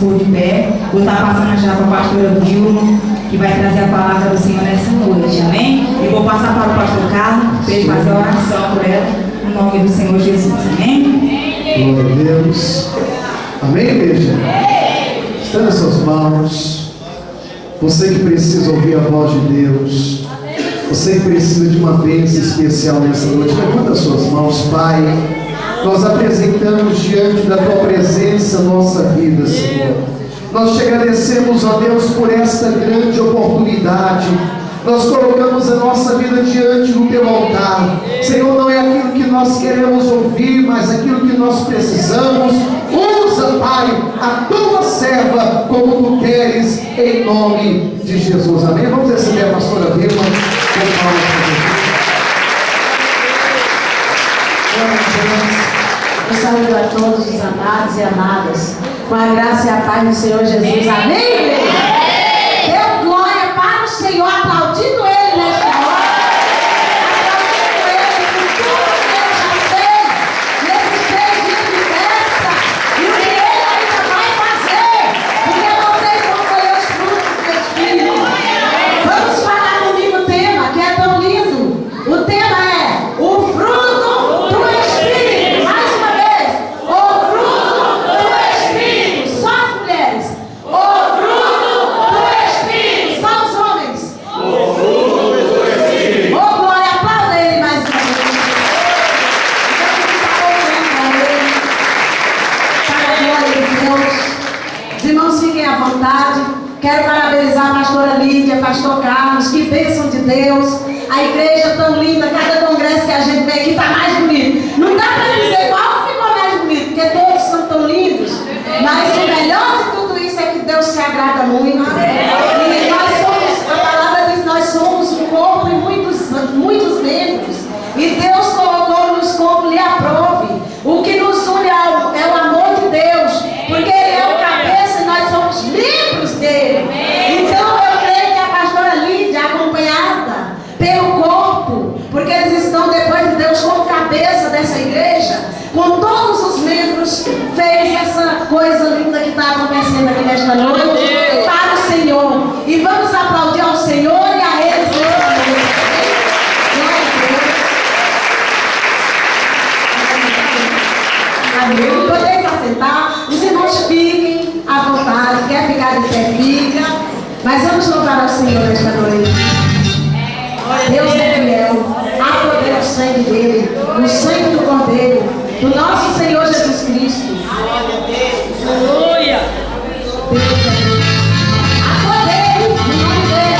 pôr de pé. Vou estar passando já para a pastora Vilma, que vai trazer a palavra do Senhor nessa noite, amém? E vou passar para o pastor Carlos, para ele fazer a oração por ela, no nome do Senhor Jesus, amém? Glória a Deus. Amém, igreja? Estenda suas mãos. Você que precisa ouvir a voz de Deus, você que precisa de uma bênção especial nessa noite, levanta as suas mãos. Pai, nós apresentamos diante da Tua presença a nossa vida, Senhor. Nós te agradecemos, ó Deus, por esta grande oportunidade. Nós colocamos a nossa vida diante do Teu altar. Senhor, não é aquilo que nós queremos ouvir, mas aquilo que nós precisamos. Usa, Pai, a Tua serva como Tu queres, em nome de Jesus. Amém? Vamos receber a pastora Vilma. Eu saúdo a todos os amados e amadas, com a graça e a paz do Senhor Jesus. Amém, igreja? Dê glória para o Senhor, aplaudindo Ele nesta hora. Aplaudindo Ele por tudo que Ele já fez nesses 3 dias de festa e o que Ele ainda vai fazer, porque vocês vão colher os frutos do Espírito. Vamos falar comigo o tema, que é tão lindo. O tema é o fruto do Espírito. Mais uma vez, o fruto do Espírito. Só as mulheres. O fruto do Espírito. Só os homens. O fruto do Espírito. Oh, glória, aplauda Ele mais uma vez. Para a glória de Deus. Os irmãos, fiquem à vontade. Quero parabenizar a pastora Lídia, pastor Carlos. Que bênção de Deus. A igreja tão linda, cada congresso que a gente vem aqui está mais bonito. Não dá para dizer qual ficou mais bonito, porque todos são tão lindos. Mas o melhor de tudo isso é que Deus se agrada muito. E nós somos, a palavra diz, nós somos um corpo e muitos membros. E Deus colocou-nos como lhe aprove. O que nos une é o amor de Deus, porque Ele é o cabeça e nós somos membros dele. Então eu creio que a pastora Lídia, acompanhada pelo corpo, porque eles estão depois de Deus como cabeça dessa igreja, com todos os membros, fez essa coisa linda que está acontecendo aqui nesta noite para o Senhor. E vamos aplaudir ao Senhor e a eles nesta noite. Amém. Podeis assentar, os irmãos fiquem à vontade, quer ficar de pé, fica. Mas vamos louvar ao Senhor nesta noite. Deus é fiel, há poder no sangue dele, no sangue do Cordeiro, do nosso Senhor Jesus Cristo. Aleluia! Deus é fiel. Há poder no nome dele.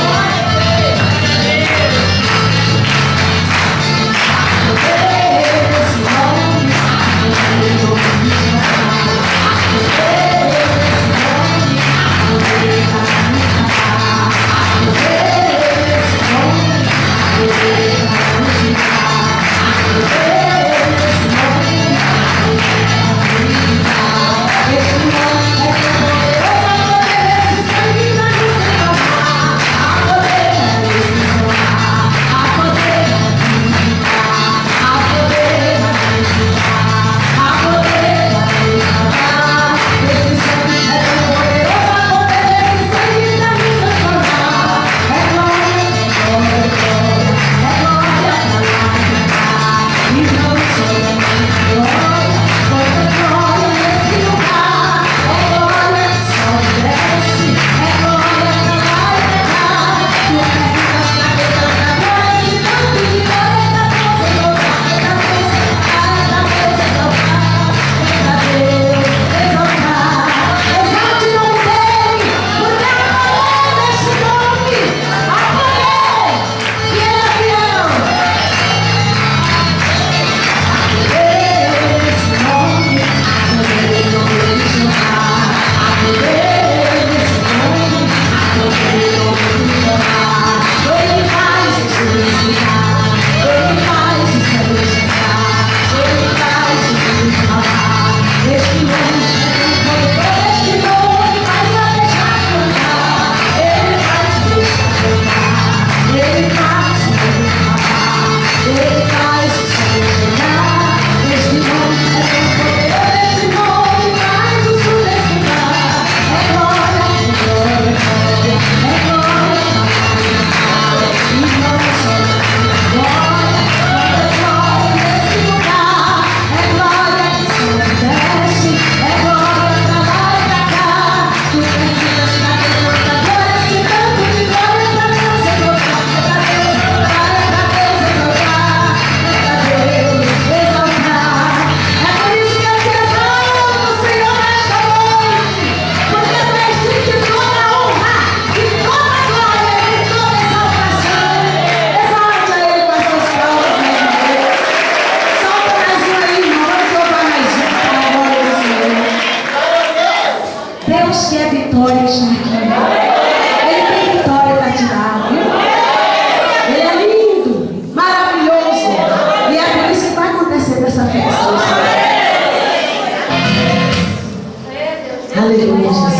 Aleluia, Jesus.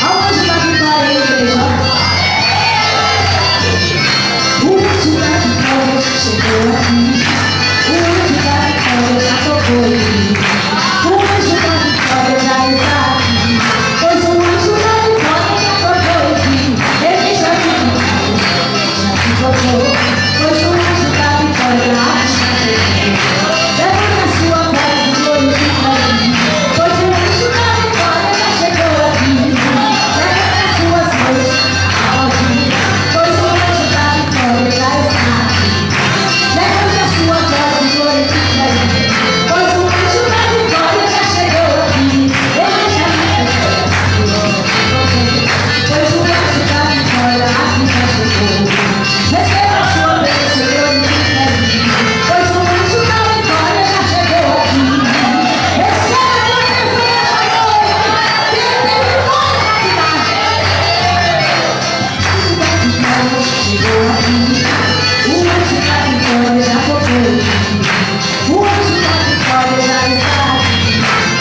Ao anjo da vitória, igreja. O anjo da vitória já chegou aqui. O anjo da vitória já tocou aqui. O anjo da vitória já está aqui. Pois o anjo da vitória já tocou aqui. Ele já tocou. Pois o anjo da vitória já chegou. Levanta a sua voz e glorifica ele. Pois o anjo da vitória já chegou aqui. Levanta as suas mãos, aplaudir. Pois o anjo da vitória já está aqui. Levanta a sua voz e glorifica ele. Pois o anjo da vitória já chegou aqui. Ele já chegou. Pois o anjo da vitória aqui já chegou. Receba a sua bênção e glorifica ele. Pois o anjo da vitória já chegou aqui. Receba a tua bênção nesta noite. Quem tem vitória para te dar. O anjo da vitória já chegou aqui. O anjo da vitória já tocou aqui. O anjo da vitória já está aqui.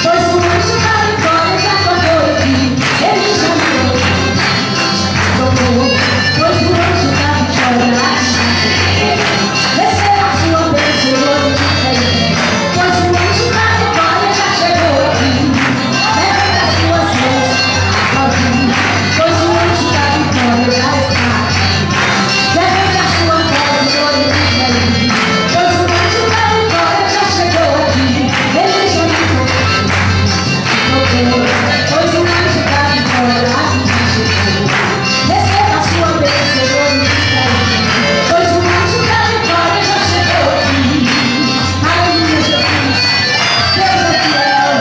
Pois o anjo da vitória já tocou aqui. Ele já tocou. Pois o anjo da vitória já chegou. Receba a sua bênção e glorifica ele. Pois o anjo da vitória já chegou aqui. Levanta as suas mãos, aplaudir. Pois o anjo da vitória já está aqui. Levanta a sua voz e glorifica ele. Pois o anjo da vitória já chegou aqui. Ele já tocou. Pois o anjo da vitória aqui já chegou. Receba a sua bênção e glorifica ele. Pois o anjo da vitória já chegou aqui. Aleluia, Jesus. Deus é fiel.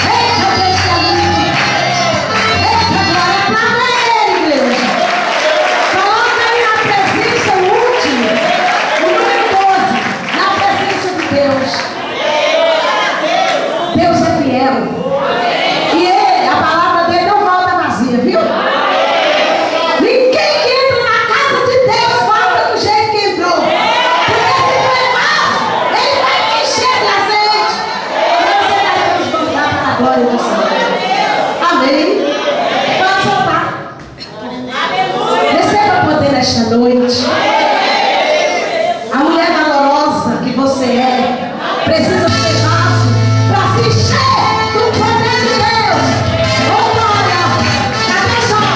Eita, Deus é lindo. Eita, glória para ele, igreja. Coloca aí na presença o último, o número 12, na presença de Deus. Deus é fiel. E ele, a palavra dele não volta vazia, viu? Ninguém que entra na casa de Deus volta do jeito que entrou. Porque se não é falso, ele vai te encher de azeite. E você vai transbordar para a glória do Senhor. Amém. Pode soltar. Receba poder nesta noite. A mulher valorosa que você é precisa ser vaso para se encher do poder de Deus. Oh, glória! Cadê os olhos?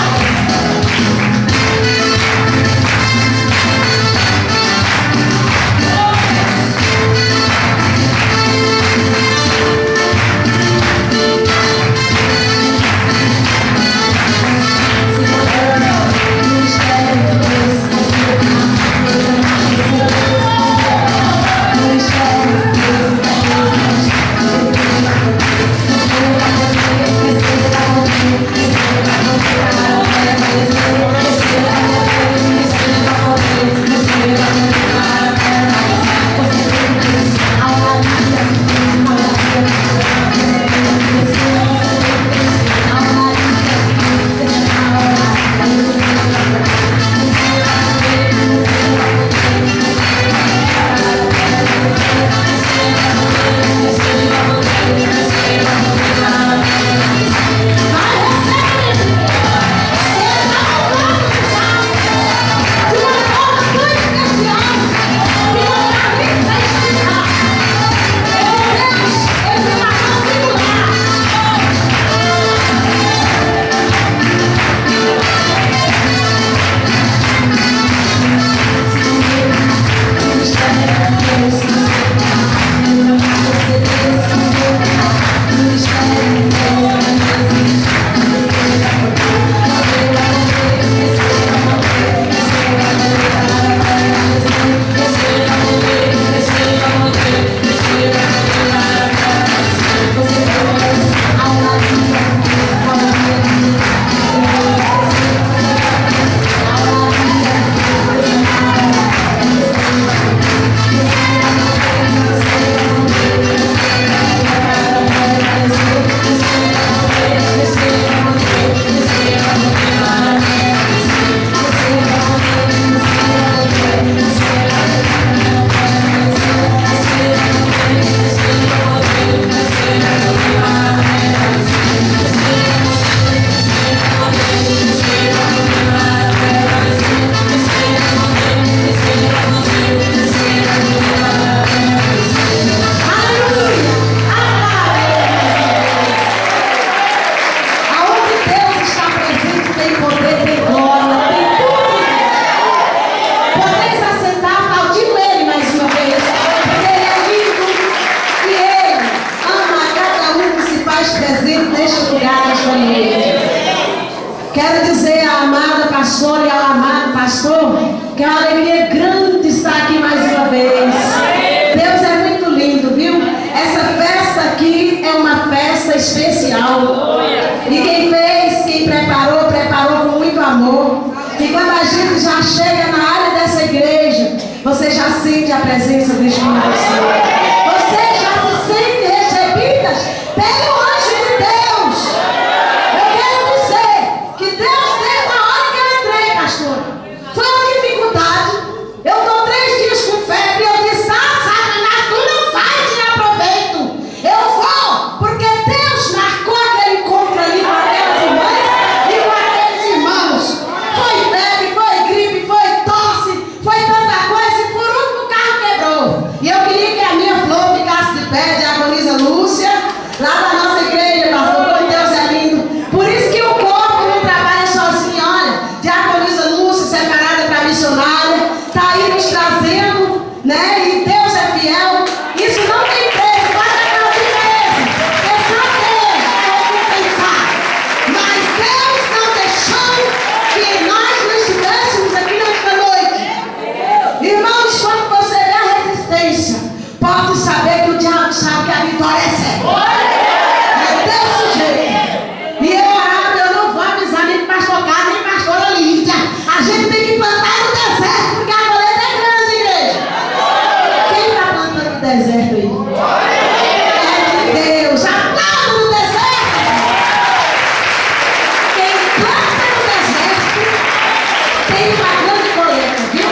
pastor, que é uma alegria grande estar aqui mais uma vez. Deus é muito lindo, viu? Essa festa aqui é uma festa especial. E quem fez, quem preparou, preparou com muito amor. E quando a gente já chega na área dessa igreja, você já sente a presença do Espírito Santo. Você já se sente recebidas pelo anjo de Deus. Eu quero dizer que Deus, desde a hora que eu entrei, pastor, foi uma dificuldade. Eu estou 3 dias com febre. Eu disse: Satanás, tu não vai tirar proveito. Eu vou, porque Deus marcou aquele encontro ali com aquelas irmãs e com aqueles irmãos. Foi febre, foi gripe, foi tosse, foi tanta coisa, e por último o carro quebrou. E eu queria que a minha flor ficasse de pé, diaconisa Lúcia, lá da nossa igreja, pastor, como Deus é lindo. Por isso que o corpo não trabalha sozinho. Olha, diaconisa Lúcia, separada para missionária, está aí nos trazendo, né? E Deus é fiel. Isso não tem preço, pode aplaudir mesmo. É só Deus para recompensar. Mas Deus não deixou que nós não estivéssemos aqui nesta noite. Irmãos, quando você vê a resistência, pode saber que o diabo sabe que a vitória é certa. É desse jeito. E eu orava, eu não vou avisar nem pastor Carlos, nem pastora Lídia. A gente tem que plantar no deserto, porque a colheita é grande, igreja. Quem está plantando no deserto aí? É de Deus. Aplauda no deserto. Quem planta no deserto tem uma grande colheita, viu?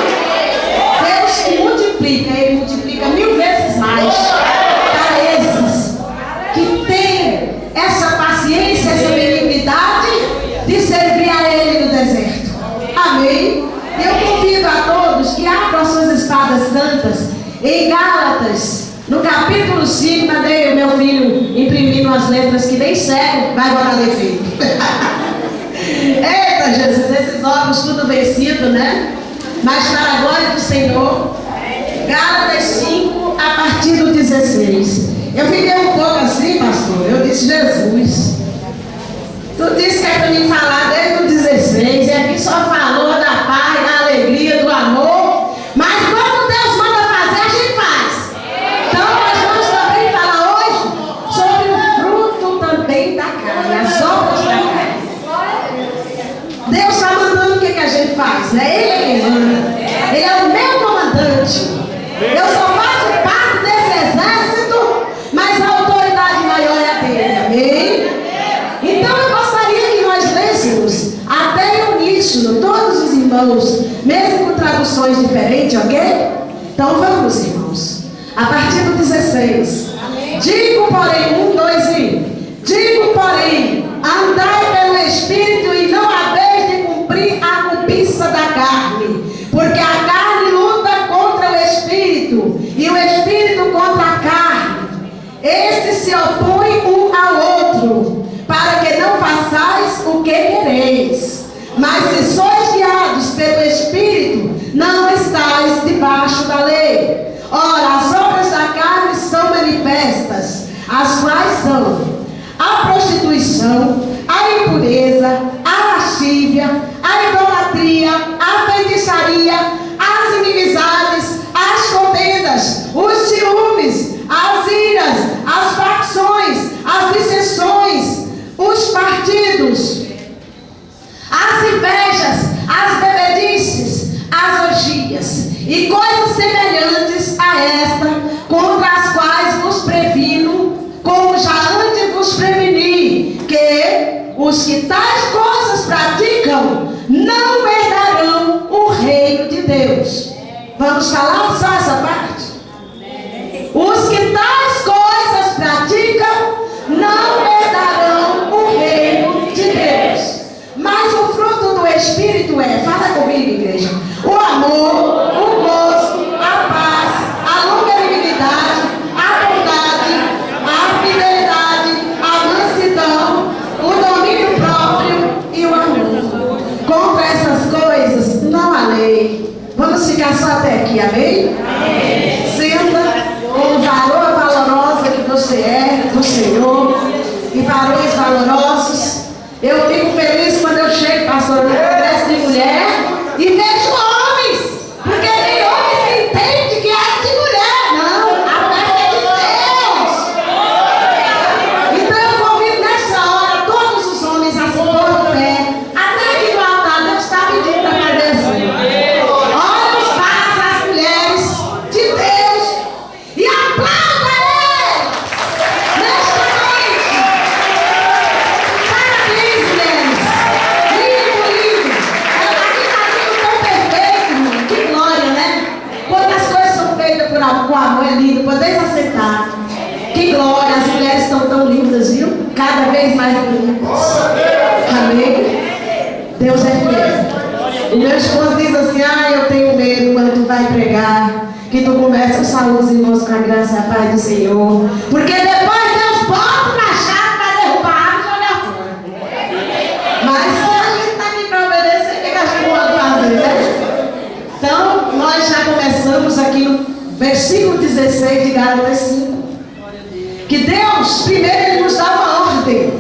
Deus que multiplica, Ele multiplica 1000 vezes mais para esses que têm essa paciência, essa benignidade de servir a Ele no deserto. Amém? Eu convido a todos que abram suas espadas santas em Gálatas, no capítulo 5. Mandei o meu filho imprimir umas letras que nem cego vai botar defeito. Eita, Jesus, esses óculos tudo vencido, né? Mas para a glória do Senhor. Gálatas 5, a partir do 16. Eu fiquei um pouco assim, pastor. Eu disse: Jesus, tu disse que é para mim falar desde o 16, e aqui só falou da paz, da alegria, do amor. Mas quando Deus manda fazer, a gente faz. Então nós vamos também falar hoje sobre o fruto também da carne, as obras da carne. Deus está mandando o que a gente faz, né? Ele é quem manda. Ele é o meu comandante. Eu só faço parte desse exército, mas a autoridade maior é a dele. Amém? Então eu gostaria que nós lêssemos até em uníssono, todos os irmãos, mesmo com traduções diferentes, ok? Então vamos, irmãos. A partir do 16. Digo, porém, 1, 2 e. Digo, porém, andai pelo Espírito e não haveis de cumprir a cobiça da carne, porque a carne luta contra o Espírito e o Espírito contra a carne. Estes se opõem um ao outro, para que não façais o que quereis. Mas se sois guiados pelo Espírito, não estáis debaixo da lei. Ora, as obras da carne são manifestas, as quais são a prostituição, a impureza, a lascívia, a idolatria, a feitiçaria, as inimizades, as contendas, os ciúmes, as iras, as facções, as dissensões, os partidos, as invejas, as bebedices, as orgias e coisas semelhantes a esta, contra as quais vos previno, como já antes vos preveni, que os que tais coisas praticam não herdarão o reino de Deus. Vamos falar só essa parte? Os que tais coisas praticam não herdarão o reino de Deus. Mas o fruto do Espírito é, fala comigo, igreja, o amor, o gosto, a paz, a longanimidade, a bondade, a fidelidade, a mansidão, o domínio próprio e o amor. Contra essas coisas não há lei. Vamos ficar só até aqui, amém? Amém. Senta com o valor valorosa que você é do Senhor e varões valorosos. Eu fico feliz quando eu chego, pastor, no congresso de mulher e vejo começa a saúde os irmãos com a graça e a paz do Senhor. Porque depois Deus bota o machado para derrubar a árvore e jogar fora. Mas se a gente está aqui para obedecer, o que a gente pode fazer, né? Então, nós já começamos aqui no versículo 16 de Gálatas 5. Que Deus, primeiro, Ele nos dá uma ordem.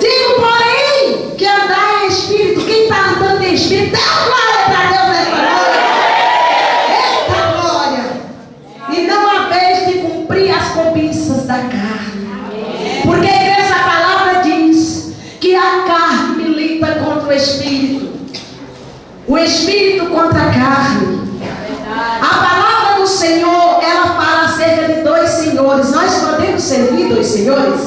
Digo, porém, que andar em espírito. Quem está andando em espírito, dê glória para Deus nessa glória. Eita glória! E não há vez de cumprir as cobiças da carne. Porque essa palavra diz que a carne milita contra o espírito. O espírito contra a carne. A palavra do Senhor, ela fala acerca de dois senhores. Nós podemos servir dois senhores?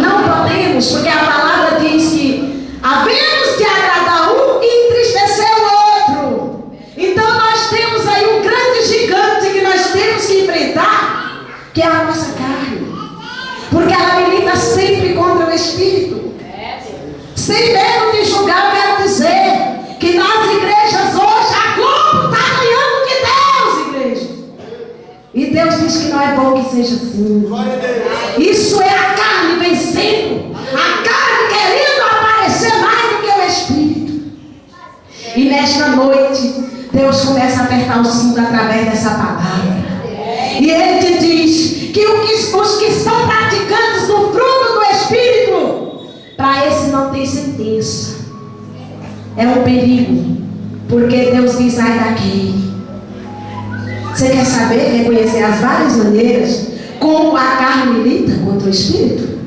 Não podemos, porque a palavra diz que havemos de agradar um e entristecer o outro. Então nós temos aí um grande gigante que nós temos que enfrentar, que é a nossa carne. Porque ela milita sempre contra o espírito. Sem medo de julgar, eu quero dizer que nas igrejas hoje a Globo está ganhando de Deus, igreja. E Deus diz que não é bom que seja assim. Isso é a carne vencendo. A carne querendo aparecer mais do que o espírito. E nesta noite, Deus começa a apertar o cinto através dessa palavra. E Ele te diz que os que estão praticantes do fruto do espírito, para esse não tem sentença. É um perigo. Porque Deus diz, ai daqui. Você quer saber, quer conhecer as várias maneiras como a carne milita contra o espírito?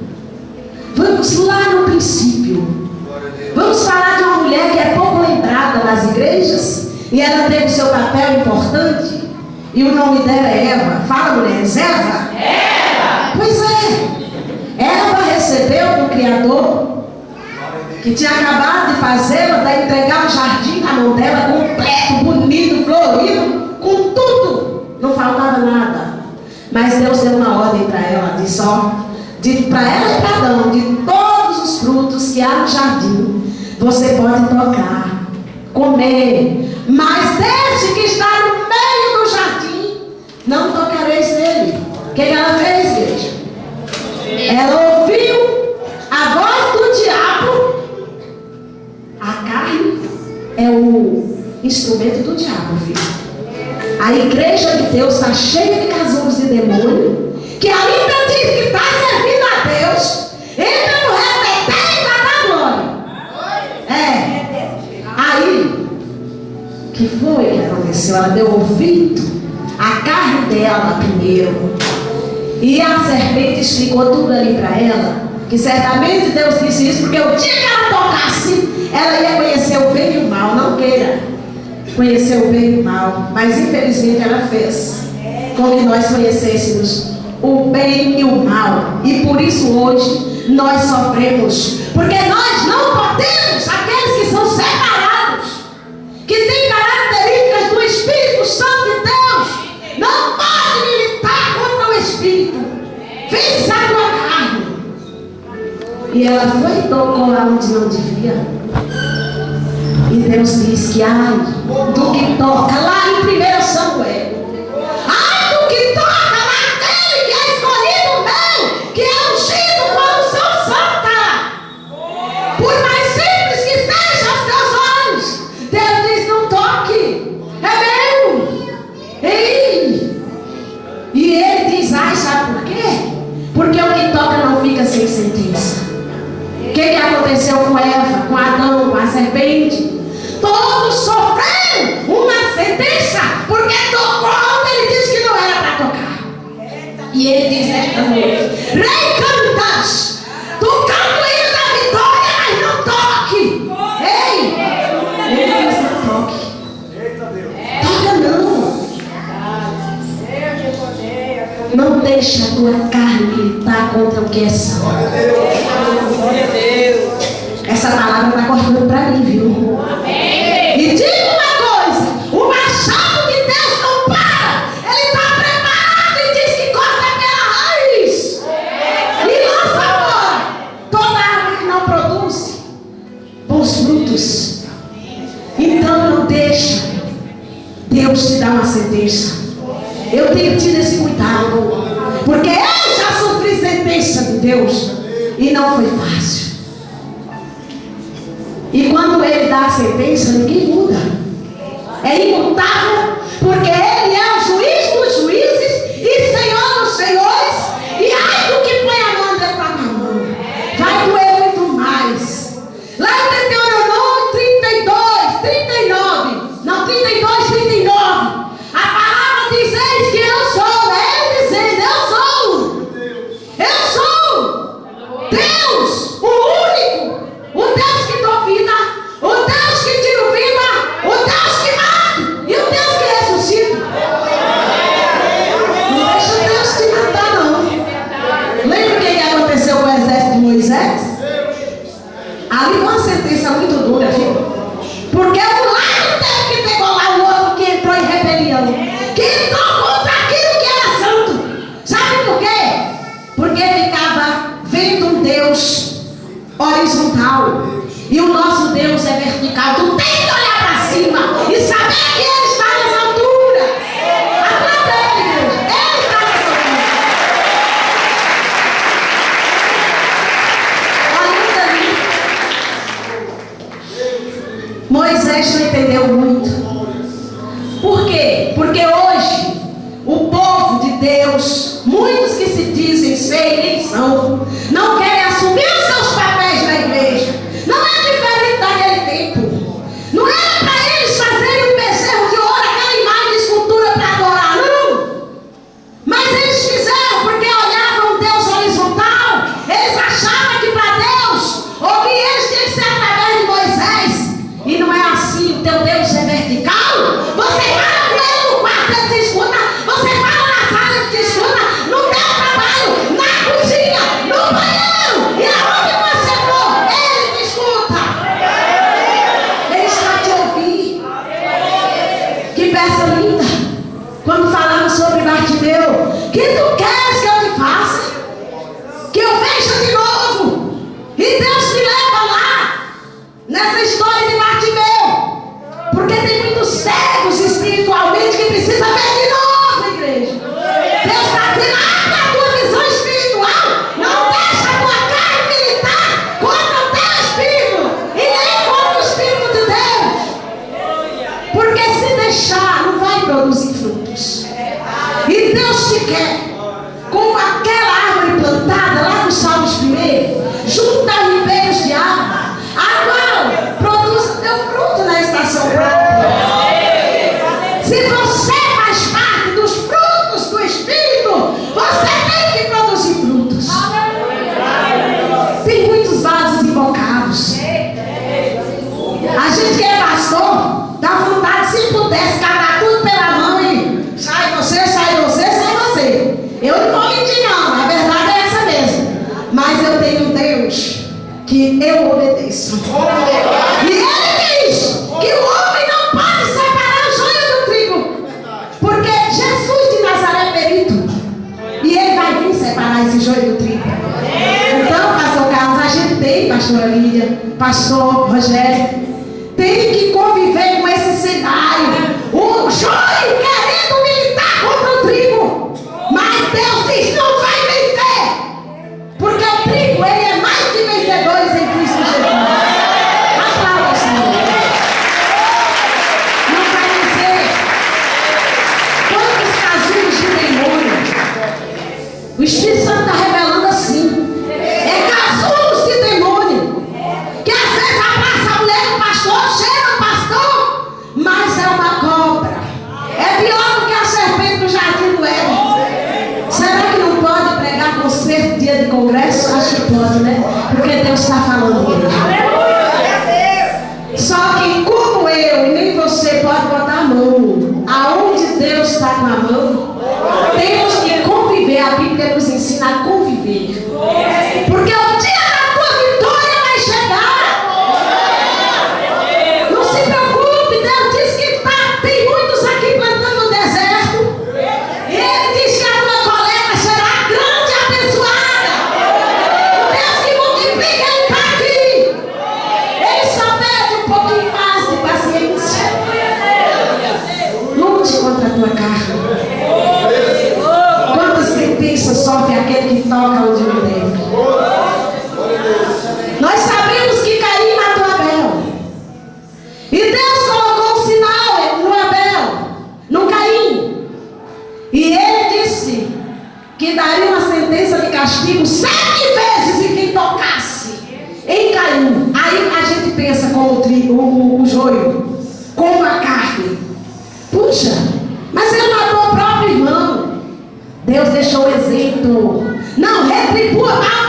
Vamos lá no princípio. Vamos falar de uma mulher que é pouco lembrada nas igrejas. E ela teve seu papel importante. E o nome dela é Eva. Fala, mulheres, Eva? Eva! Pois é. Eva recebeu do Criador, que tinha acabado de fazê-la, de entregar um jardim na mão dela, completo, bonito, florido, com tudo. Não faltava nada. Mas Deus deu uma ordem para ela, disse, ó, para ela e para Adão, de todos os frutos que há no jardim, você pode tocar, comer, mas desde que está no meio do jardim, não tocareis nele. O que ela fez, igreja? Ela ouviu a voz do diabo. A carne é o instrumento do diabo, filho. A igreja de Deus está cheia de casulos de demônio, que ainda diz que está servindo a Deus, entra no repetir e está na glória. Aí, o que foi que aconteceu? Ela deu ouvido à carne dela primeiro, e a serpente explicou tudo ali para ela, que certamente Deus disse isso, porque o dia que ela tocasse, ela ia conhecer o bem e o mal. Não queira conhecer o bem e o mal, mas infelizmente ela fez com que nós conhecêssemos o bem e o mal, e por isso hoje nós sofremos, porque nós não podemos, aqueles que são separados, que têm características do Espírito Santo de Deus, não pode militar contra o Espírito. Vence a tua carne. E ela foi e tocou aonde não devia. E Deus diz que ai do que toca lá em 1 Samuel, ai do que toca naquele que é escolhido meu, que é ungido com unção santa, por mais simples que seja aos teus olhos, Deus diz, não toque, é meu. Ei. E ele diz, ai, sabe por quê? Porque o que toca não fica sem sentença. O que aconteceu com Eva, com Adão, com a serpente? Todos sofreram uma sentença, porque tocou onde ele disse que não era para tocar. E ele diz esta noite, rei cantas, tu canta o hino da vitória, mas não toque. Ei, ele diz, não toque. Toca não. Não deixa a tua carne militar contra o que é santo. Essa palavra está cortando para mim, viu? E diga uma coisa, o machado de Deus não para. Ele está preparado e diz que corta pela raiz. E lança fora toda árvore que não produz bons frutos. Então não deixa Deus te dar uma sentença. Eu tenho tido esse cuidado, porque eu já sofri sentença de Deus e não foi fácil. E quando Ele dá a sentença, ninguém muda. É imutável, porque Ele é o juiz dos juízes e Senhor dos senhores. E ai do que põe a mão dentro da mão, vai doer muito mais. Lá em Deuteronômio 32, 39, não, 32, 39, a palavra diz: eis que eu sou, é Ele dizendo: eu sou Deus, o único, o Deus que dou vida, o Deus que tira vida, o Deus que mata e o Deus que ressuscita. Não deixa Deus te matar, não. Lembra o que aconteceu com o exército de Moisés? Ali foi uma sentença muito dura, filho. Porque o lado teve que pegou lá o outro que entrou em rebelião, que entrou contra aquilo que era santo. Sabe por quê? Porque ficava vendo um Deus horizontal e o nosso Deus é vertical. Tu tem que olhar para cima e saber que Ele está nas alturas. Aplauda Ele, igreja. Ele está nas alturas. Olha ali. Moisés não entendeu muito. Por quê? Porque hoje o povo de Deus, muitos que se dizem ser e nem são, não querem assumir os seus papéis na igreja. Não é diferente daquele tempo. Não era para eles fazerem um bezerro de ouro, aquela imagem de escultura para adorar, não. Mas eles fizeram porque olhavam um Deus horizontal. Eles achavam que para Deus ouvir eles tinha que ser através de Moisés. E não é assim. O teu Deus é vertical. Você fala com Ele no quarto, Ele te escuta. Você fala na sala, Ele te escuta. No teu trabalho, na cozinha, no banheiro, e aonde você for, Ele te escuta. Ele está te ouvindo. Que peça linda. Quando falamos sobre Bartimeu, que tu queres que eu te faça? Que eu veja de novo. E Deus me leva lá, nessa história de Bartimeu. Porque tem muitos cegos espiritualmente que precisam ver de novo, igreja. Deus está dizendo: abre a tua visão espiritual. Não deixa a tua carne militar contra o teu espírito e nem contra o Espírito de Deus. Porque se deixar, não vai produzir frutos. E Deus te quer como aquela árvore plantada lá no Salmos 1, junto a ribeiros de água, a qual produz o teu fruto na estação própria. Se você faz parte dos frutos do Espírito, você tem que produzir frutos. Tem muitos vasos invocados. A gente que é pastor, dá vontade, se pudesse, catar tudo pela mão e sai você, sai você, sai você. Eu não vou mentir, não, a verdade é essa mesmo. Mas eu tenho um Deus que eu obedeço. E Ele diz que o homem não pode separar o joio do trigo, porque Jesus de Nazaré é perito, e Ele vai vir separar esse joio do trigo. Então, pastor Carlos, a gente tem, pastora Lídia, pastor Rogério, tem que conviver com esse cenário. O joio querendo militar contra o trigo, mas Deus diz: não vai vencer, porque o trigo, ele é mais que vencedores em Cristo Jesus. Aplauda o Senhor. Não vai vencer. Quantos casulos de demônio o Espírito Santo está revelando assim? É casulos de demônio que às vezes abraça a mulher do pastor, cheira o pastor, mas é uma cobra. É pior do que a serpente do jardim do Éden. Será que não pode?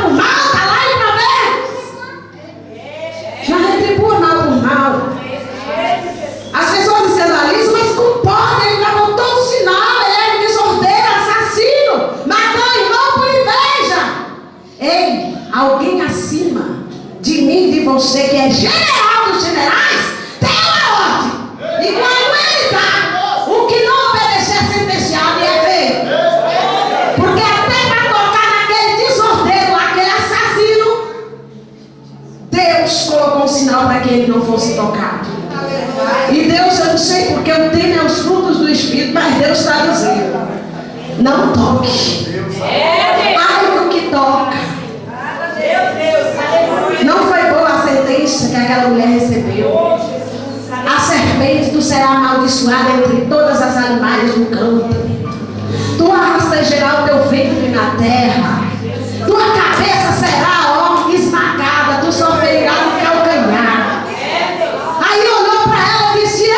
por mal, está lá em Provérbios. Já retribua mal por mal. As pessoas escandalizam, mas com pode, ele já botou um sinal, ele é um desordeiro, assassino, matou o irmão por inveja. Ei, alguém acima de mim, de você, que é general dos generais, tem uma ordem. E quando ele dá, o que não obedecer é sentenciado e é feio. Porque até para tocar naquele desordeiro, aquele assassino, Deus colocou um sinal para que ele não fosse tocado. E Deus, eu não sei porque o tema é os frutos do Espírito, mas Deus está dizendo: não toque. Algo que toca. Não foi boa a sentença que aquela mulher recebeu. A serpente, tu será amaldiçoada entre todas as animais do campo. Tu rastejarás o teu ventre na terra. Tua cabeça será, ó, esmagada. Tu sofrerás no calcanhar. Aí olhou para ela e disse: eu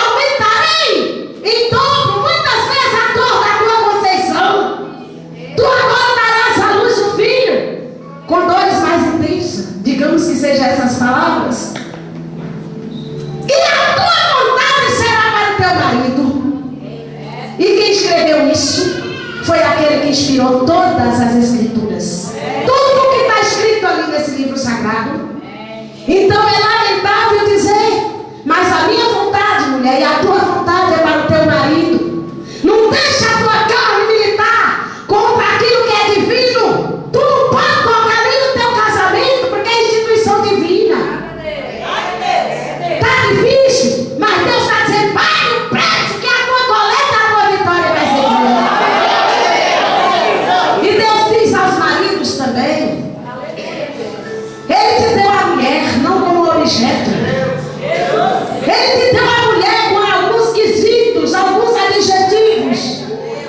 aumentarei em dobro, muitas vezes a dor da tua conceição. Tu agora darás à luz um filho, com dores mais intensas. Digamos que sejam essas palavras. E a tua vontade será para o teu marido. E quem escreveu isso foi aquele que inspirou todas as escrituras. Tudo que está escrito ali nesse livro sagrado. Então é lamentável dizer: mas a minha vontade, mulher, e a tua vontade é para o teu marido. Não deixa a tua carne militar contra aquilo que é divino. Tu não pode tocar nem no teu casamento, porque é instituição divina. Está difícil, mas Deus está dizendo: pague o preço, que a tua coleta, a tua vitória vai ser grande. E Deus diz aos maridos também: Ele te deu a mulher não como objeto. Ele te deu a mulher com alguns quesitos, alguns adjetivos,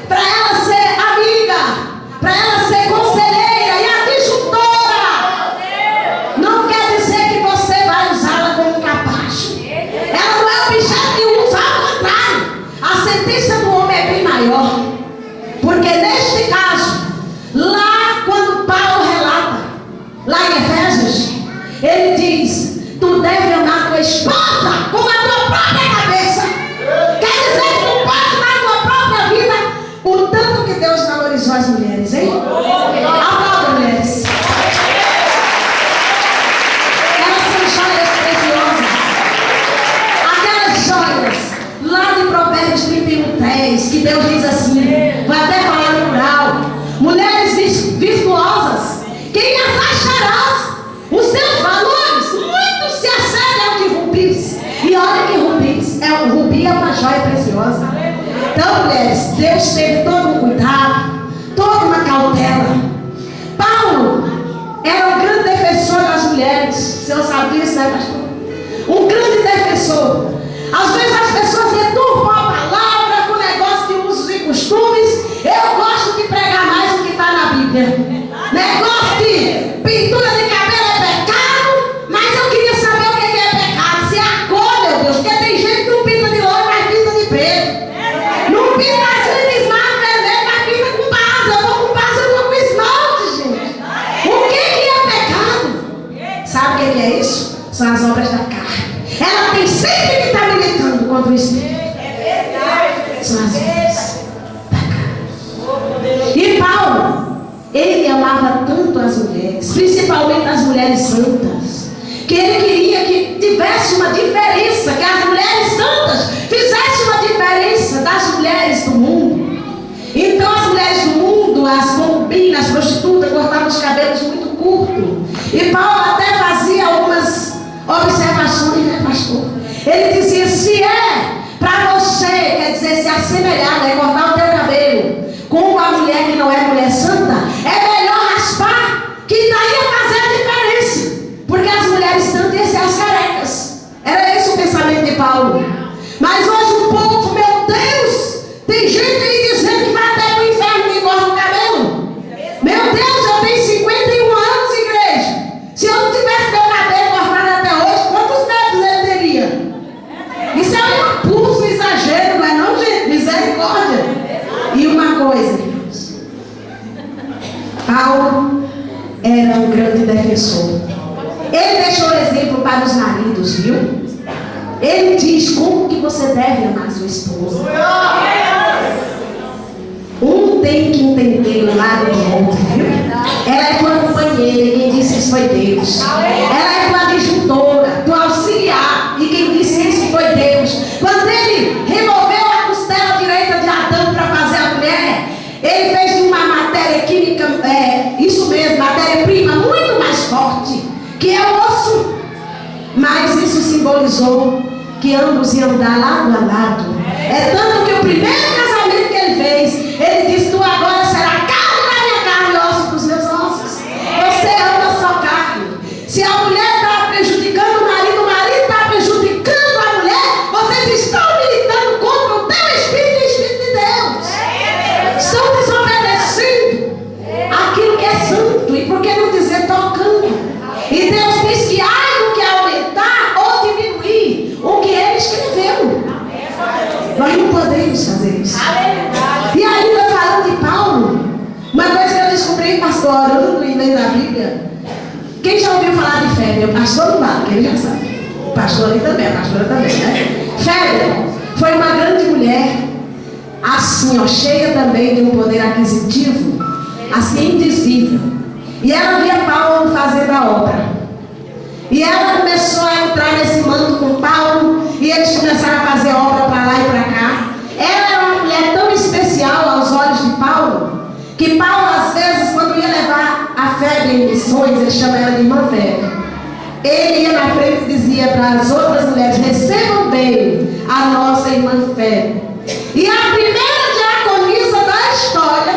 para ela ser amiga, para ela ser conselheira e adjutora. Não quer dizer que você vai usá-la como um capacho. Ela não é objeto de uso, ao contrário. A sentença do homem é bem maior. Porque neste caso, lá quando Paulo relata, lá em Efésios, ele diz: tu deve amar tua esposa como a tua própria cabeça. Quer dizer que tu pode dar a tua própria vida o tanto que Deus valorizou as mulheres, hein? Aplauda, mulheres. Elas são joias preciosas. Aquelas joias lá de Provérbios 31:10, que Deus diz assim, vai até falar no plural: mulheres virtuosas, quem as achará? Os seus valores muito se assemelham ao de rubis. E olha que rubis, o rubi é uma joia preciosa. Então, mulheres, Deus teve todo um cuidado, toda uma cautela. Paulo era um grande defensor das mulheres. O senhor sabe disso, né, pastor? Um grande defensor. Às vezes as pessoas deturpam a palavra com negócio de usos e costumes. Eu gosto de pregar mais o que está na Bíblia. Negócio de pintura de cabelo é pecado, mas eu queria saber o que é pecado. Se é a cor, meu Deus, porque tem gente que não pinta de loiro, mas pinta de preto. Não pinta assim de esmalte vermelho, mas pinta com base. Eu vou com base, eu vou com esmalte, gente. O que é pecado? Sabe o que é isso? São as obras da carne. Ela tem sempre que estar militando contra o Espírito. São as obras da carne. E Paulo, ele amava tanto as mulheres, principalmente as mulheres santas, que ele queria que tivesse uma diferença, que as mulheres santas fizessem uma diferença das mulheres do mundo. Então as mulheres do mundo, as concubinas, as prostitutas, cortavam os cabelos muito curtos. E Paulo até fazia algumas observações, né, pastor? Ele dizia: se é para você, quer dizer, se assemelhar, né, cortar o teu cabelo com uma mulher que não é mulher santa, é melhor raspar, que daí ia fazer a diferença. Porque as mulheres santas iam ser as carecas. Era esse o pensamento de Paulo. Mas hoje o povo, meu Deus, tem gente aí dizendo que vai até para o inferno e corta o cabelo. Meu Deus, eu tenho 51 anos, igreja. Se eu não tivesse meu cabelo cortado até hoje, quantos metros ele teria? Isso é um impulso, um exagero, não é não, gente? Misericórdia. E uma coisa, irmãos, Paulo era um grande defensor. Ele deixou exemplo para os maridos, viu? Ele diz como que você deve amar sua esposa. Um tem que entender o lado do outro, viu? Ela é tua companheira e quem disse isso foi Deus. Ela é tua adjuntora, tua auxiliar e quem disse isso foi Deus. Quando ele removeu a costela direita de Adão para fazer a mulher, ele fez de uma matéria química, isso mesmo, matéria-prima muito mais forte, que é o osso. Mas isso simbolizou que ambos iam andar lado a lado. É tanto que o primeiro casamento que ele fez, ele disse: tu agora será carne da minha carne e osso dos meus ossos. Você ama só carne. Se a mulher está prejudicando o marido está prejudicando a mulher, vocês estão militando contra o teu espírito e o espírito de Deus. Estão desobedecendo aquilo que é santo. E por que não dizer tocando? E Deus diz que algo que aumentar ou diminuir o que ele escreveu. Nós não podemos fazer isso. E ainda falando de Paulo, uma coisa que eu descobri, pastor, orando e lendo a Bíblia. Quem já ouviu falar de Fébia? O pastor não vale, que ele já sabe. O pastor ali também, a pastora também, né? Fébia foi uma grande mulher, assim, ó, cheia também de um poder aquisitivo, assim, indizível. E ela via Paulo fazendo a obra. E ela começou a entrar nesse manto com Paulo, e eles começaram a fazer obra para lá e para cá. Ela era uma mulher tão especial aos olhos de Paulo, que Paulo, às vezes, quando ia levar a Fébia em missões, ele chama ela de irmã Fébia, ele ia na frente e dizia para as outras mulheres: recebam bem a nossa irmã Fébia. E a primeira diaconisa da história,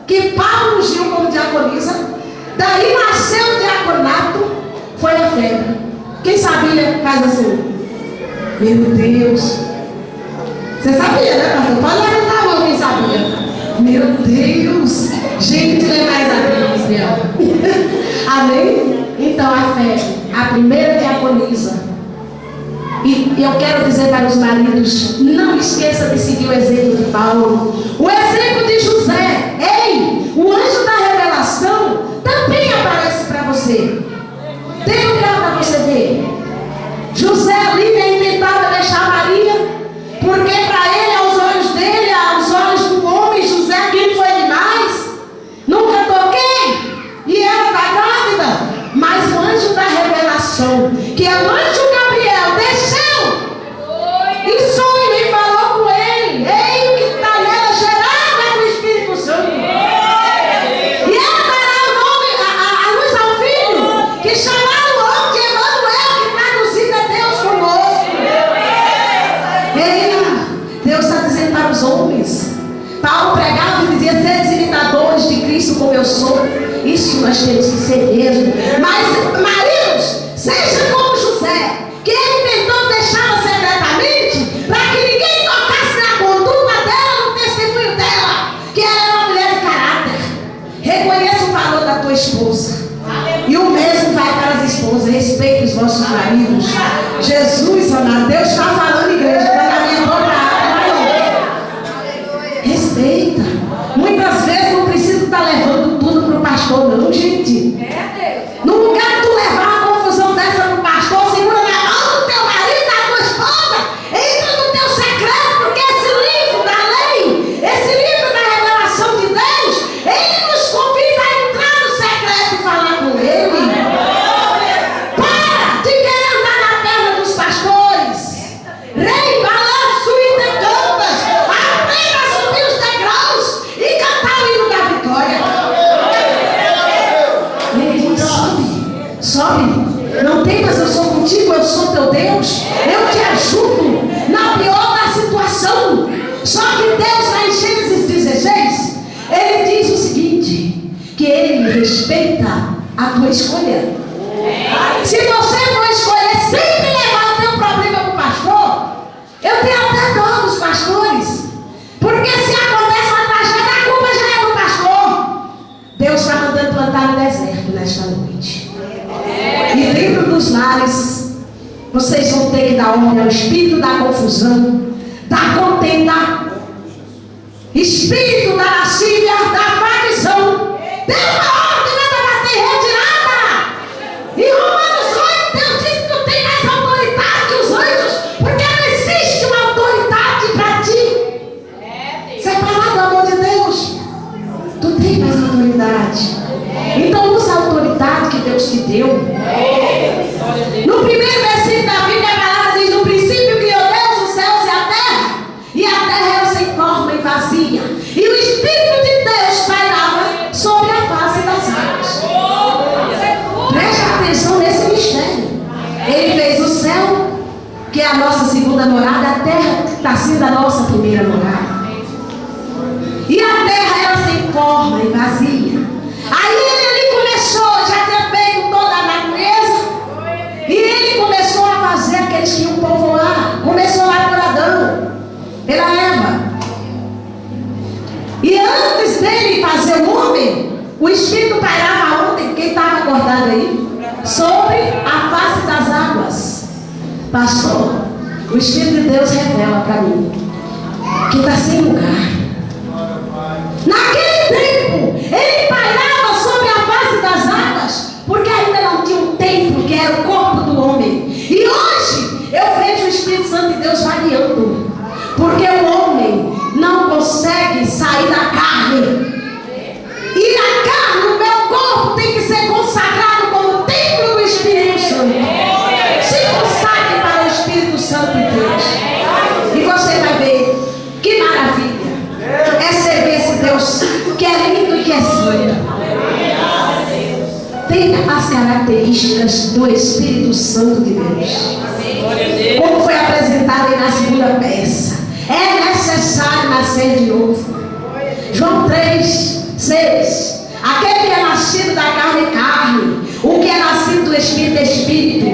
que Paulo ungiu como diaconisa, daí nasceu o diaconato, foi a Fébia. Quem sabia faz assim: meu Deus. Você sabia, né, pastor? Pode levantar a mão quem sabia. Meu Deus. Gente, levais a Deus. Amém? Então a Fébia, a primeira diaconisa. E eu quero dizer para os maridos: não esqueça de seguir o exemplo de Paulo, o exemplo de José. Ei, o anjo da revelação também aparece para você. Tem lugar para você ver. José ali nem tentava deixar Maria, porque para ele, aos olhos dele, aos olhos do homem, José aquilo foi demais. Nunca toquei. E ela está grávida. Mas o anjo da revelação, que é o anjo Gabriel, desceu em sonho e falou com ele: ei, o que está nela gerado é do Espírito Santo. E ela dará o nome, a luz ao filho, que chamará o homem de Emanuel, que traduzido é Deus conosco. Ei, Deus está dizendo para os homens. Paulo pregava e dizia: seres imitadores de Cristo como eu sou. Isso nós temos que ser mesmo. Mas, maridos, seja como José, que ele tentou deixá-la secretamente, para que ninguém tocasse na conduta dela, no testemunho dela, que ela era uma mulher de caráter. Reconheça o valor da tua esposa. E o mesmo vai para as esposas. Respeite os vossos maridos. Jesus amado, Deus está falando, igreja, quando a minha boca abre. Respeita. Muitas vezes não precisa estar levando tudo para o pastor, não, gente. No lugar de tu levar a confusão dessa para o pastor, segura na mão do teu marido, da tua esposa, entra no teu secreto, porque esse livro da lei, esse livro da revelação de Deus, ele nos convida a entrar no secreto e falar com ele. Para de querer andar na perna dos pastores. Rei, balanço e decantas. Aprenda a subir os degraus e cantar o hino da vitória. Ele sobe. Não temas, eu sou contigo, eu sou teu Deus. Eu te ajudo na pior da situação. Só que Deus, lá em Gênesis 16, ele diz o seguinte: que ele respeita a tua escolha. Se você for escolher sempre levar o teu problema para o pastor, eu tenho até dó dos pastores, porque se acontece uma tragédia, a culpa já é do pastor. Deus está mandando plantar no deserto nesta noite. E dentro dos lares, vocês vão ter que dar ordem ao espírito da confusão, da contenda, espírito da lascívia, da facção. Dê uma ordem, manda bater, retirar. deu. No primeiro versículo da Bíblia, a palavra diz: no princípio criou Deus os céus e a terra era sem forma e vazia, e o Espírito de Deus pairava sobre a face das águas. Preste atenção nesse mistério. Ele fez o céu, que é a nossa segunda morada, a terra está sendo a nossa primeira morada. E a terra era sem forma e vazia. Aí ele começou, já tinha feito toda a natureza, e ele começou a fazer aqueles que iam povoar. Começou lá por Adão, pela Eva. E antes dele fazer o homem, o Espírito pairava ontem, quem estava acordado aí? Sobre a face das águas. Pastor, o Espírito de Deus revela para mim que está sem lugar. Naquele tempo, ele pairava sobre a face das águas, porque ainda não tinha um templo que era o corpo do homem. E hoje eu vejo o Espírito Santo de Deus variando, porque o homem não consegue sair da carne. E a carne, o meu corpo, tem que ser consagrado como templo do Espírito Santo. Se consagre para o Espírito Santo de Deus, e você vai ver que maravilha é servir esse Deus que é lindo e que é santo. Tem as características do Espírito Santo de Deus, como foi apresentado aí na segunda peça. É necessário nascer de novo. João 3:6. Aquele que é nascido da carne é carne, o que é nascido do Espírito é Espírito.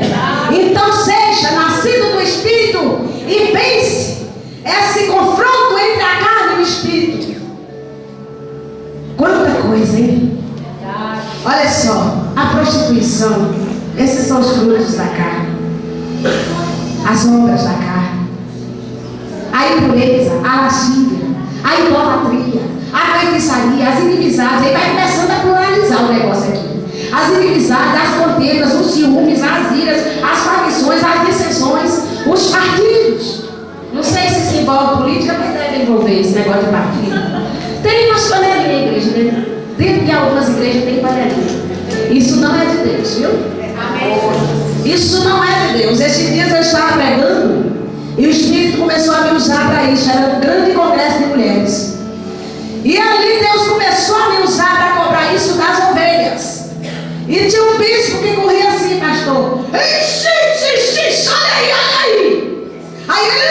Então seja nascido do Espírito e vence esse confronto entre a carne e o Espírito. Quanta coisa, hein? Olha só, a prostituição, esses são os frutos da carne, as obras da carne, a impureza, a lascívia, a idolatria, a feitiçaria, as inimizades. Aí vai começando a pluralizar o negócio aqui. As inimizades, as contendas, os ciúmes, as iras, as facções, as dissensões, os partidos. Não sei se se envolve política, mas deve envolver esse negócio de partido. Tem umas panelinhas na igreja, né? Dentro de algumas igrejas tem panelinha. Isso não é de Deus, viu? Isso não é de Deus. Esses dias eu estava pregando e o Espírito começou a me usar para isso. Era um grande congresso de mulheres. E ali Deus começou a me usar para cobrar isso das ovelhas. E tinha um bispo que corria assim, pastor. Ixi, olha aí. Aí ele,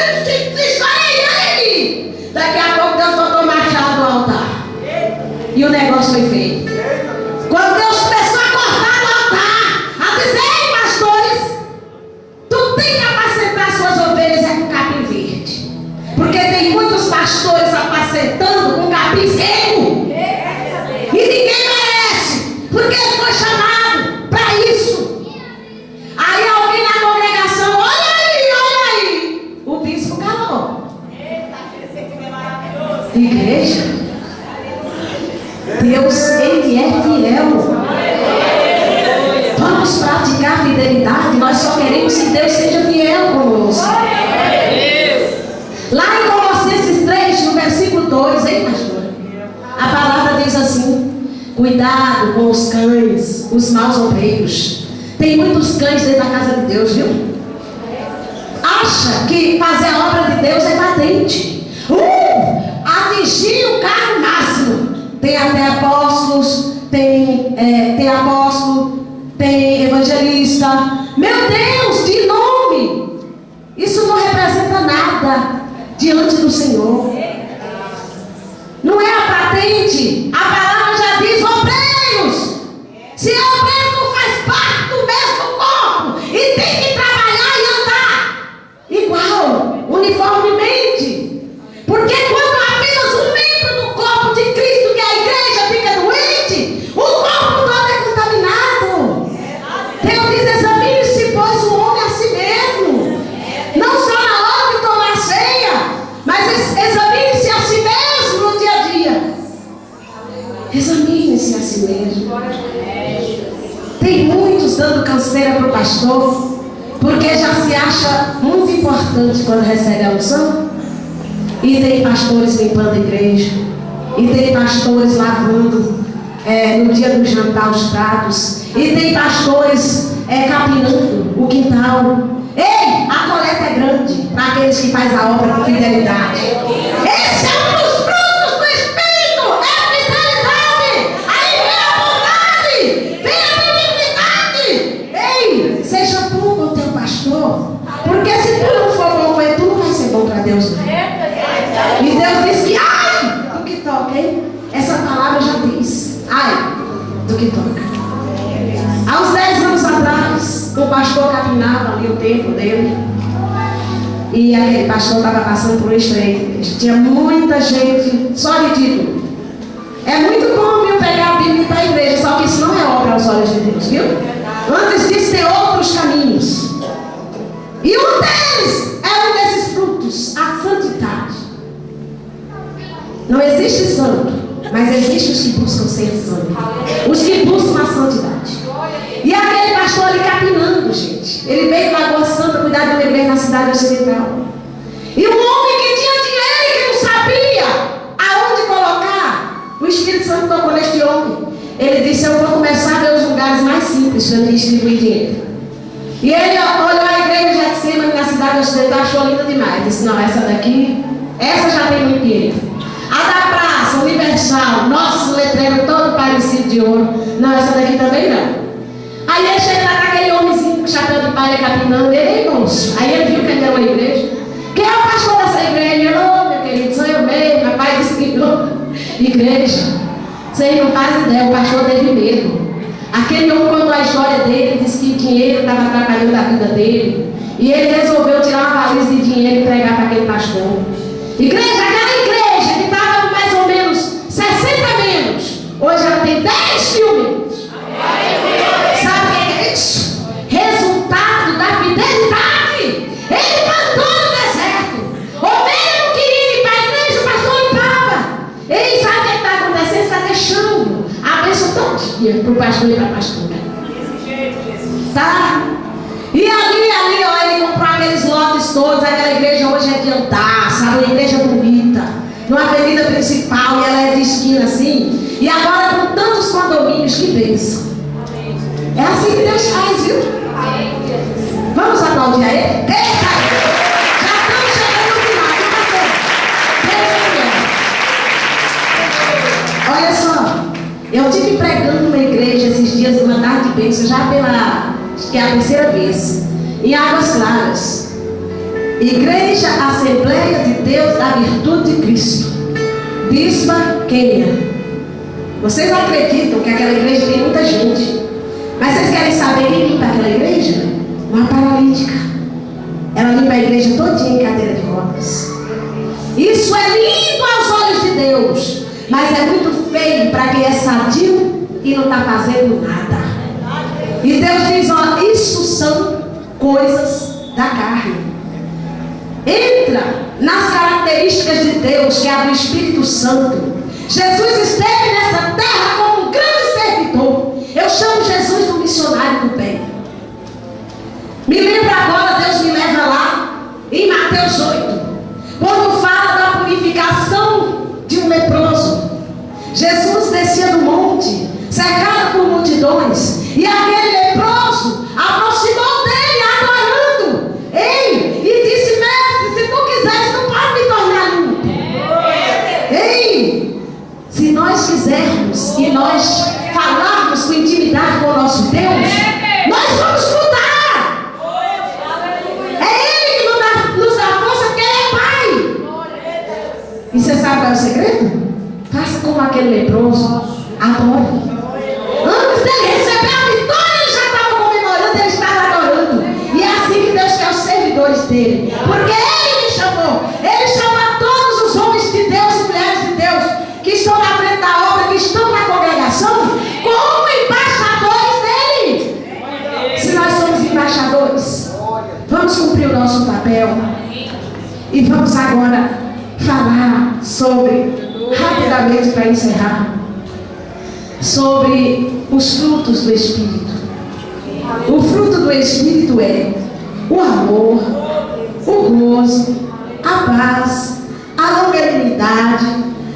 olha aí. Daqui a pouco Deus botou machado no altar. E o negócio foi feito. Quando Deus começou a cortar no altar, a dizer: ei, pastores, tu tem que apacentar suas ovelhas com capim verde. Porque tem muitos pastores apacentando com capim seco. E ninguém merece, porque ele foi chamado para isso. Aí alguém na congregação: olha aí. O bispo calou. Igreja, Deus, Ele é fiel. Vamos praticar a fidelidade. Nós só queremos que Deus seja fiel conosco. Lá em Colossenses 3, no versículo 2, hein, pastor? A palavra diz assim: cuidado com os cães, os maus obreiros. Tem muitos cães dentro da casa de Deus, viu? Acha que fazer a obra de Deus é patente. Atingir o cargo máximo. Tem até apóstolos, tem apóstolo, tem evangelista. Meu Deus, de nome. Isso não representa nada diante do Senhor. Não é a patente. A palavra já diz obreiros. Se o obreiro não faz parte do mesmo corpo e tem que trabalhar e andar igual, uniformemente. Porque quando apenas um membro do corpo de Cristo, que é a igreja, fica doente, o corpo todo é contaminado. Deus diz: examine-se, pois, o homem a si mesmo. Não só na hora de tomar ceia, mas examine-se a si mesmo no dia a dia. Examine-se a si mesmo. Tem muitos dando canseira para o pastor, porque já se acha muito importante quando recebe a unção. E tem pastores limpando a igreja, e tem pastores lavando no dia do jantar os pratos. E tem pastores capinando o quintal. Ei, a coleta é grande para aqueles que fazem a obra com fidelidade. Esse é um dos frutos do Espírito, é a fidelidade. Aí vem a bondade, vem a benignidade. Ei, seja tu o teu pastor, porque se tu não for bom com ele, tu não vai ser bom para Deus. E Deus diz que, ai, do que toca, hein? Essa palavra já diz, ai, do que toca. Há uns 10 anos atrás, o pastor capinava ali o tempo dele. E aquele pastor estava passando por um estreito. Tinha muita gente, só de título. É muito bom, viu, pegar a Bíblia para a igreja, só que isso não é obra aos olhos de Deus, viu? Antes disso tem outros caminhos. E um deles é um desses frutos, a santidade. Não existe santo, mas existem os que buscam ser santos. Os que buscam a santidade. E aquele pastor ali capinando, gente. Ele veio para Lagoa Santa cuidar de uma igreja na cidade ocidental. E um homem que tinha dinheiro e que não sabia aonde colocar, o Espírito Santo tocou neste homem. Ele disse: eu vou começar a ver os lugares mais simples para distribuir dinheiro. E ele olhou a igreja de Getsemane na cidade ocidental, achou linda demais. Disse: não, essa daqui, essa já tem muito dinheiro. A da Praça Universal, nosso letreiro todo parecido de ouro. Não, essa daqui também não. Aí ele chega lá com aquele homenzinho com chapéu de palha capinando ele, moço. Aí ele viu que ele era uma igreja. Quem é o pastor dessa igreja? Ele, ô, meu querido, sou eu mesmo. Meu pai disse que não. Igreja. Vocês não fazem ideia, o pastor teve medo. Aquele homem contou a história dele, disse que o dinheiro estava atrapalhando a vida dele. E ele resolveu tirar uma valisa de dinheiro e entregar para aquele pastor. Igreja, aquela igreja que estava com mais ou menos 60 menos, hoje ela tem 10 mil menos. Sabe o que é isso? Resultado da fidelidade. Ele plantou no deserto. Ovelha não queria ir para a igreja, o pastor limpava. Ele sabe o que está acontecendo? Está deixando a bênção todinha para o pastor e para a pastora. Tá? E ali, ó, ele comprou aqueles lotes todos. Aquela igreja hoje é de andar, sabe? Uma igreja bonita, numa avenida principal, e ela é de esquina assim. E agora com tantos condomínios, que bênção. É assim que Deus faz, viu? Vamos aplaudir a Ele? Eita! Já estamos chegando no final, viu, olha só, eu estive pregando numa igreja esses dias, numa tarde de bênção, já acho que é a terceira vez, em Águas Claras. Igreja Assembleia de Deus da Virtude de Cristo, Bispa Kênia. Vocês acreditam que aquela igreja tem muita gente? Mas vocês querem saber quem limpa aquela igreja? Uma paralítica. Ela limpa a igreja todinha em cadeira de rodas. Isso é lindo aos olhos de Deus, mas é muito feio para quem é sadio e não está fazendo nada. E Deus diz: ó, isso são coisas da carne. Entra nas características de Deus, que é a do Espírito Santo. Jesus esteve nessa terra como um grande servidor. Eu chamo Jesus do missionário do bem. Me lembro agora, Deus me leva lá, em Mateus 8, quando fala da purificação de um leproso. Jesus descia do monte, cercado por multidões, e aquele leproso aproximou dele, adorando. Ei, e disse: mestre, se tu quiseres, tu pode me tornar limpo. Ei, se nós quisermos e nós falarmos com intimidade com o nosso Deus, nós vamos mudar. É Ele que nos dá força, porque Ele é Pai. E você sabe qual é o segredo? Faça como aquele leproso, adore. Antes dele receber a vitória, ele já estava comemorando, ele estava adorando. E é assim que Deus quer os servidores dele, porque Ele me chamou. Ele chama todos os homens de Deus e mulheres de Deus que estão na frente da obra, que estão na congregação, como embaixadores dele. Se nós somos embaixadores, vamos cumprir o nosso papel. E vamos agora falar sobre, rapidamente para encerrar, sobre os frutos do Espírito. O fruto do Espírito é o amor, o gozo, a paz, a longanimidade,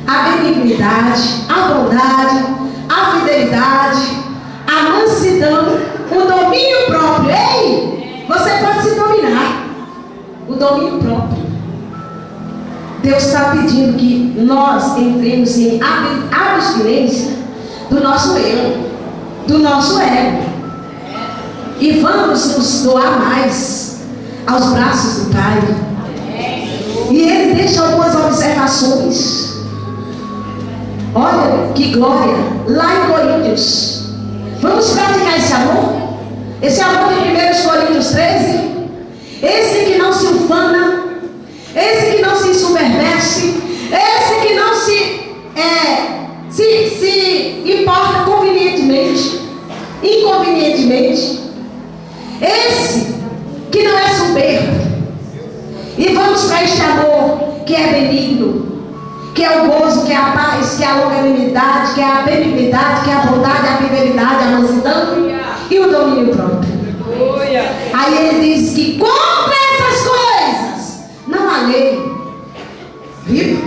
a benignidade, a bondade, a a fidelidade, a mansidão, o domínio próprio. Ei, você pode se dominar. O domínio próprio. Deus está pedindo que nós entremos em abstinência do nosso eu, do nosso ego. E vamos nos doar mais aos braços do Pai. E ele deixa algumas observações. Olha que glória. Lá em Coríntios. Vamos praticar esse amor? Esse amor de 1 Coríntios 13. Esse que não se ufana. Esse que não se ensoberbece. Esse que não se importa convenientemente. Inconvenientemente. Esse que não é soberbo. E vamos para este amor que é benigno, que é o gozo, que é a paz, que é a longanimidade, que é a benignidade, que é a bondade, a fidelidade, a mansidão e o domínio próprio. Aí ele diz que contra essas coisas não há lei. Viu?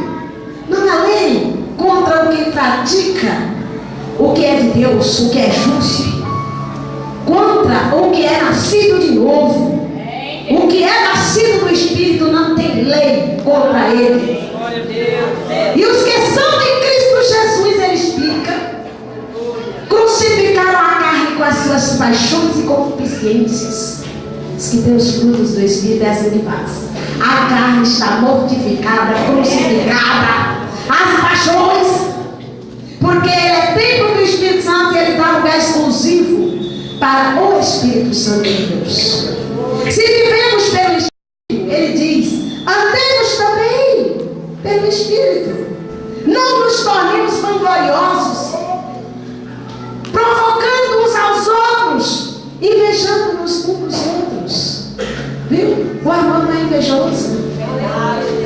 Não há lei contra o que pratica o que é de Deus, o que é justo. Contra o que é nascido de novo. O que é nascido do Espírito não tem lei contra ele. E os que são de Cristo Jesus, ele explica, crucificaram a carne com as suas paixões e concupiscências. Diz que tem os frutos do Espírito, é assim que faz. A carne está mortificada, crucificada, as paixões, porque ele é templo do Espírito Santo e ele dá lugar exclusivo para o Espírito Santo de Deus. Se vivemos pelo Espírito, ele diz, andemos também pelo Espírito. Não nos tornemos vangloriosos, provocando uns aos outros, invejando-nos uns dos outros. Viu? O amor não é invejoso.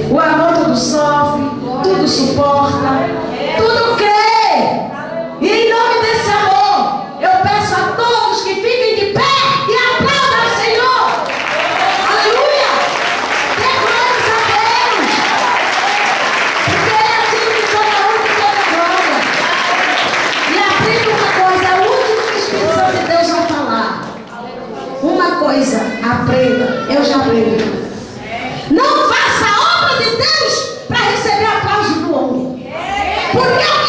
O amor tudo sofre, tudo suporta, tudo crê. E em nome desse amor, eu peço a todos que fiquem de pé e aplaudam ao Senhor. Aleluia! Dê glórias a Deus. Porque Ele é digno de toda honra e toda glória. E aprenda uma coisa, é o último que o Espírito Santo de Deus vai falar. Uma coisa, aprenda, eu já aprendi. Não faça a obra de Deus para receber aplauso do homem. Porque